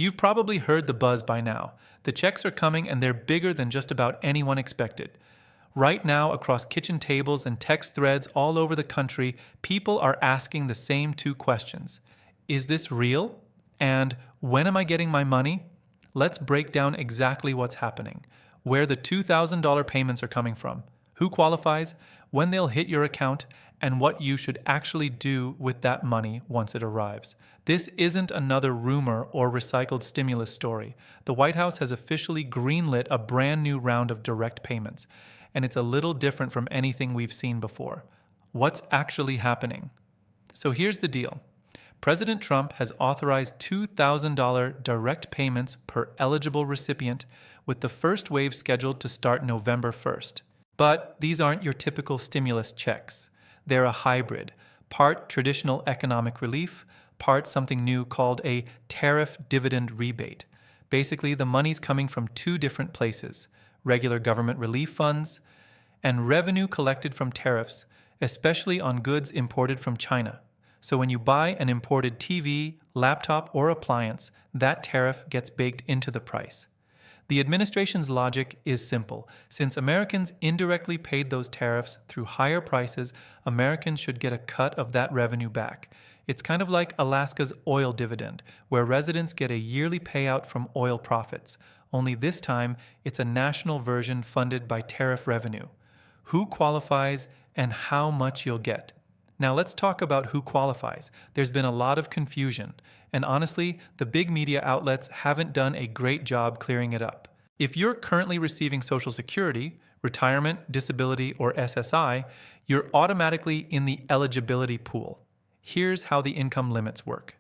You've probably heard the buzz by now. The checks are coming and they're bigger than just about anyone expected. Right now, across kitchen tables and text threads all over the country, people are asking the same two questions. Is this real? And when am I getting my money? Let's break down exactly what's happening, where the $2,000 payments are coming from, who qualifies, when they'll hit your account, and what you should actually do with that money once it arrives. This isn't another rumor or recycled stimulus story. The White House has officially greenlit a brand new round of direct payments, and it's a little different from anything we've seen before. What's actually happening? So here's the deal. President Trump has authorized $2,000 direct payments per eligible recipient, with the first wave scheduled to start November 1st. But these aren't your typical stimulus checks. They're a hybrid, part traditional economic relief, part something new called a tariff dividend rebate. Basically, the money's coming from two different places: regular government relief funds and revenue collected from tariffs, especially on goods imported from China. So when you buy an imported TV, laptop, or appliance, that tariff gets baked into the price. The administration's logic is simple. Since Americans indirectly paid those tariffs through higher prices, Americans should get a cut of that revenue back. It's kind of like Alaska's oil dividend, where residents get a yearly payout from oil profits. Only this time, it's a national version funded by tariff revenue. Who qualifies and how much you'll get? Now let's talk about who qualifies. There's been a lot of confusion, and honestly, the big media outlets haven't done a great job clearing it up. If you're currently receiving Social Security, retirement, disability, or SSI, you're automatically in the eligibility pool. Here's how the income limits work.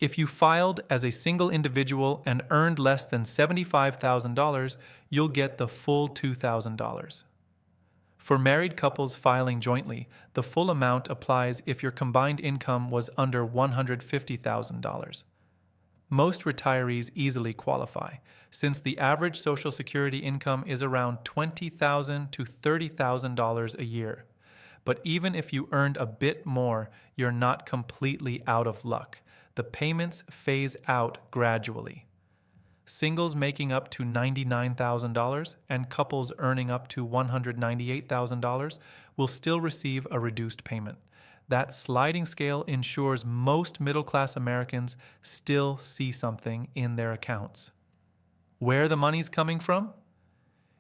If you filed as a single individual and earned less than $75,000, you'll get the full $2,000. For married couples filing jointly, the full amount applies if your combined income was under $150,000. Most retirees easily qualify, since the average Social Security income is around $20,000 to $30,000 a year. But even if you earned a bit more, you're not completely out of luck. The payments phase out gradually. Singles making up to $99,000 and couples earning up to $198,000 will still receive a reduced payment. That sliding scale ensures most middle-class Americans still see something in their accounts. Where the money's coming from?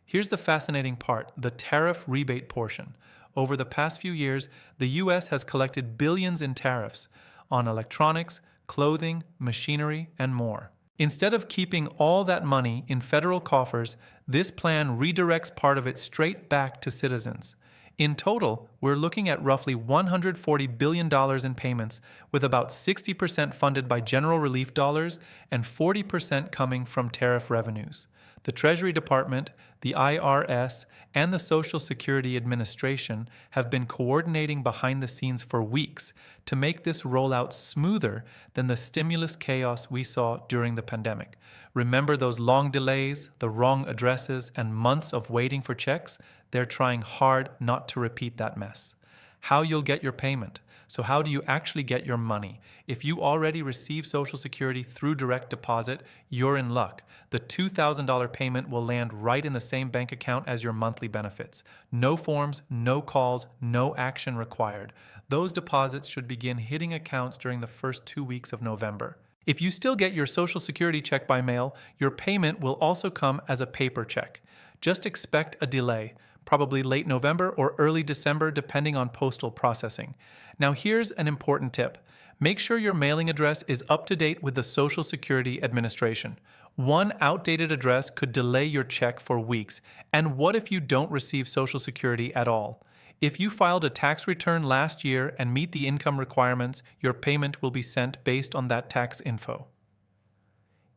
Here's the fascinating part, the tariff rebate portion. Over the past few years, the U.S. has collected billions in tariffs on electronics, clothing, machinery, and more. Instead of keeping all that money in federal coffers, this plan redirects part of it straight back to citizens. In total, we're looking at roughly $140 billion in payments, with about 60% funded by general relief dollars and 40% coming from tariff revenues. The Treasury Department, the IRS, and the Social Security Administration have been coordinating behind the scenes for weeks to make this rollout smoother than the stimulus chaos we saw during the pandemic. Remember those long delays, the wrong addresses, and months of waiting for checks? They're trying hard not to repeat that mess. How you'll get your payment. So how do you actually get your money? If you already receive Social Security through direct deposit, you're in luck. The $2,000 payment will land right in the same bank account as your monthly benefits. No forms, no calls, no action required. Those deposits should begin hitting accounts during the first 2 weeks of November. If you still get your Social Security check by mail, your payment will also come as a paper check. Just expect a delay, probably late November or early December depending on postal processing. Now here's an important tip. Make sure your mailing address is up to date with the Social Security Administration. One outdated address could delay your check for weeks. And what if you don't receive Social Security at all? If you filed a tax return last year and meet the income requirements, your payment will be sent based on that tax info.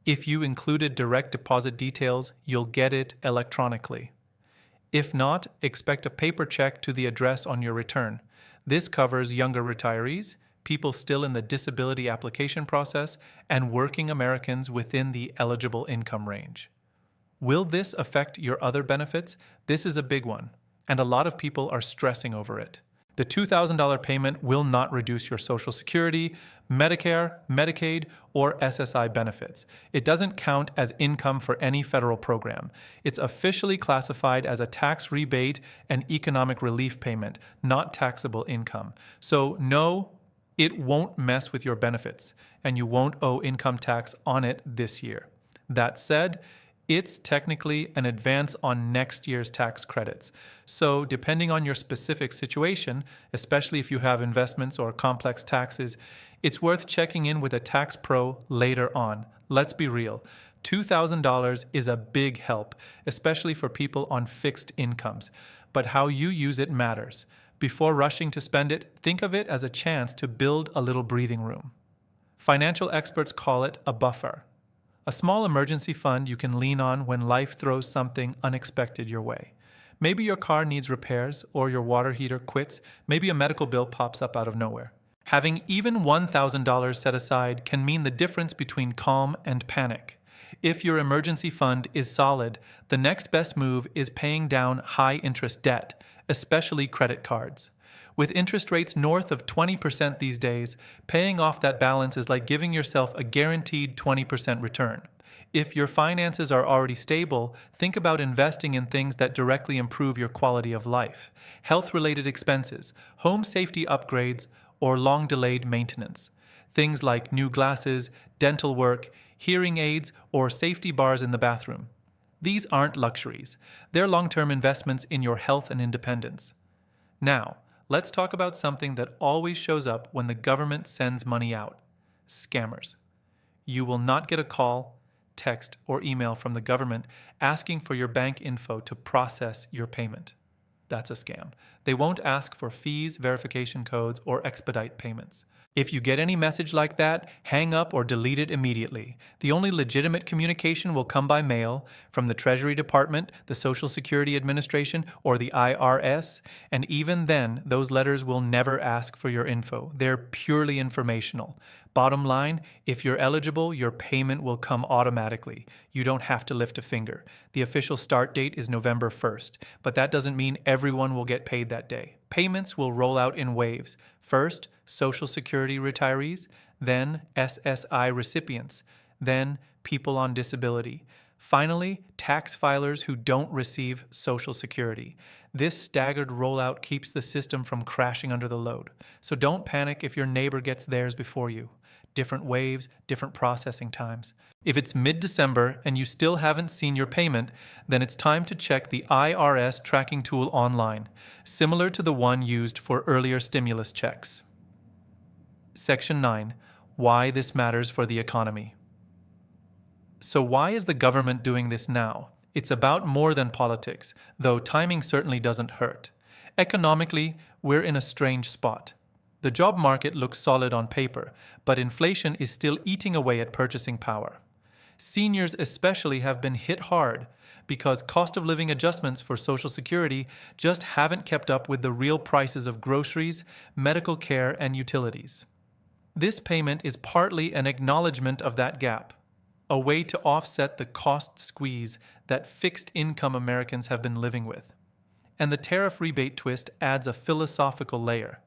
If you included direct deposit details, you'll get it electronically. If not, expect a paper check to the address on your return. This covers younger retirees, people still in the disability application process, and working Americans within the eligible income range. Will this affect your other benefits? This is a big one, and a lot of people are stressing over it. The $2,000 payment will not reduce your Social Security, Medicare, Medicaid, or SSI benefits. It doesn't count as income for any federal program. It's officially classified as a tax rebate and economic relief payment, not taxable income. So no, it won't mess with your benefits, and you won't owe income tax on it this year. That said, it's technically an advance on next year's tax credits. So, depending on your specific situation, especially if you have investments or complex taxes, it's worth checking in with a tax pro later on. Let's be real. $2,000 is a big help, especially for people on fixed incomes. But how you use it matters. Before rushing to spend it, think of it as a chance to build a little breathing room. Financial experts call it a buffer. A small emergency fund you can lean on when life throws something unexpected your way. Maybe your car needs repairs, or your water heater quits. Maybe a medical bill pops up out of nowhere. Having even $1,000 set aside can mean the difference between calm and panic. If your emergency fund is solid, the next best move is paying down high-interest debt, especially credit cards. With interest rates north of 20% these days, paying off that balance is like giving yourself a guaranteed 20% return. If your finances are already stable, think about investing in things that directly improve your quality of life. Health-related expenses, home safety upgrades, or long-delayed maintenance. Things like new glasses, dental work, hearing aids, or safety bars in the bathroom. These aren't luxuries. They're long-term investments in your health and independence. Now, let's talk about something that always shows up when the government sends money out: scammers. You will not get a call, text, or email from the government asking for your bank info to process your payment. That's a scam. They won't ask for fees, verification codes, or expedite payments. If you get any message like that, hang up or delete it immediately. The only legitimate communication will come by mail from the Treasury Department, the Social Security Administration, or the IRS, and even then, those letters will never ask for your info. They're purely informational. Bottom line, if you're eligible, your payment will come automatically. You don't have to lift a finger. The official start date is November 1st, but that doesn't mean everyone will get paid that day. Payments will roll out in waves. First, Social Security retirees, then SSI recipients, then people on disability. Finally, tax filers who don't receive Social Security. This staggered rollout keeps the system from crashing under the load. So don't panic if your neighbor gets theirs before you. Different waves, different processing times. If it's mid-December and you still haven't seen your payment, then it's time to check the IRS tracking tool online, similar to the one used for earlier stimulus checks. Section 9. Why this matters for the economy. So why is the government doing this now? It's about more than politics, though timing certainly doesn't hurt. Economically, we're in a strange spot. The job market looks solid on paper, but inflation is still eating away at purchasing power. Seniors especially have been hit hard because cost of living adjustments for Social Security just haven't kept up with the real prices of groceries, medical care, and utilities. This payment is partly an acknowledgement of that gap, a way to offset the cost squeeze that fixed income Americans have been living with. And the tariff rebate twist adds a philosophical layer.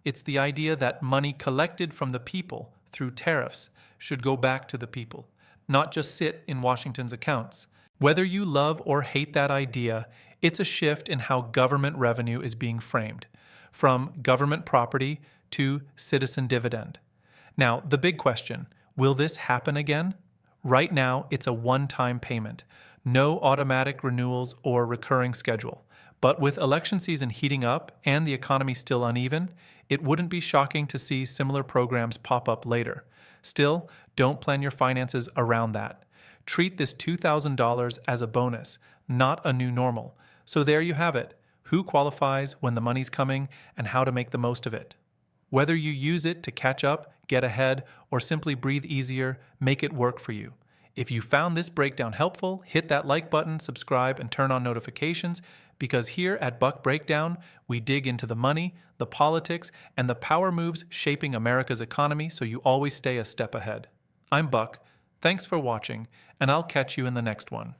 It's the idea that money collected from the people through tariffs should go back to the people, not just sit in Washington's accounts. Whether you love or hate that idea, it's a shift in how government revenue is being framed, from government property to citizen dividend. Now, the big question, will this happen again? Right now, it's a one-time payment, no automatic renewals or recurring schedule. But with election season heating up and the economy still uneven, it wouldn't be shocking to see similar programs pop up later. Still, don't plan your finances around that. Treat this $2,000 as a bonus, not a new normal. So there you have it. Who qualifies, when the money's coming, and how to make the most of it. Whether you use it to catch up, get ahead, or simply breathe easier, make it work for you. If you found this breakdown helpful, hit that like button, subscribe, and turn on notifications, because here at Buck Breakdown, we dig into the money, the politics, and the power moves shaping America's economy so you always stay a step ahead. I'm Buck. Thanks for watching, and I'll catch you in the next one.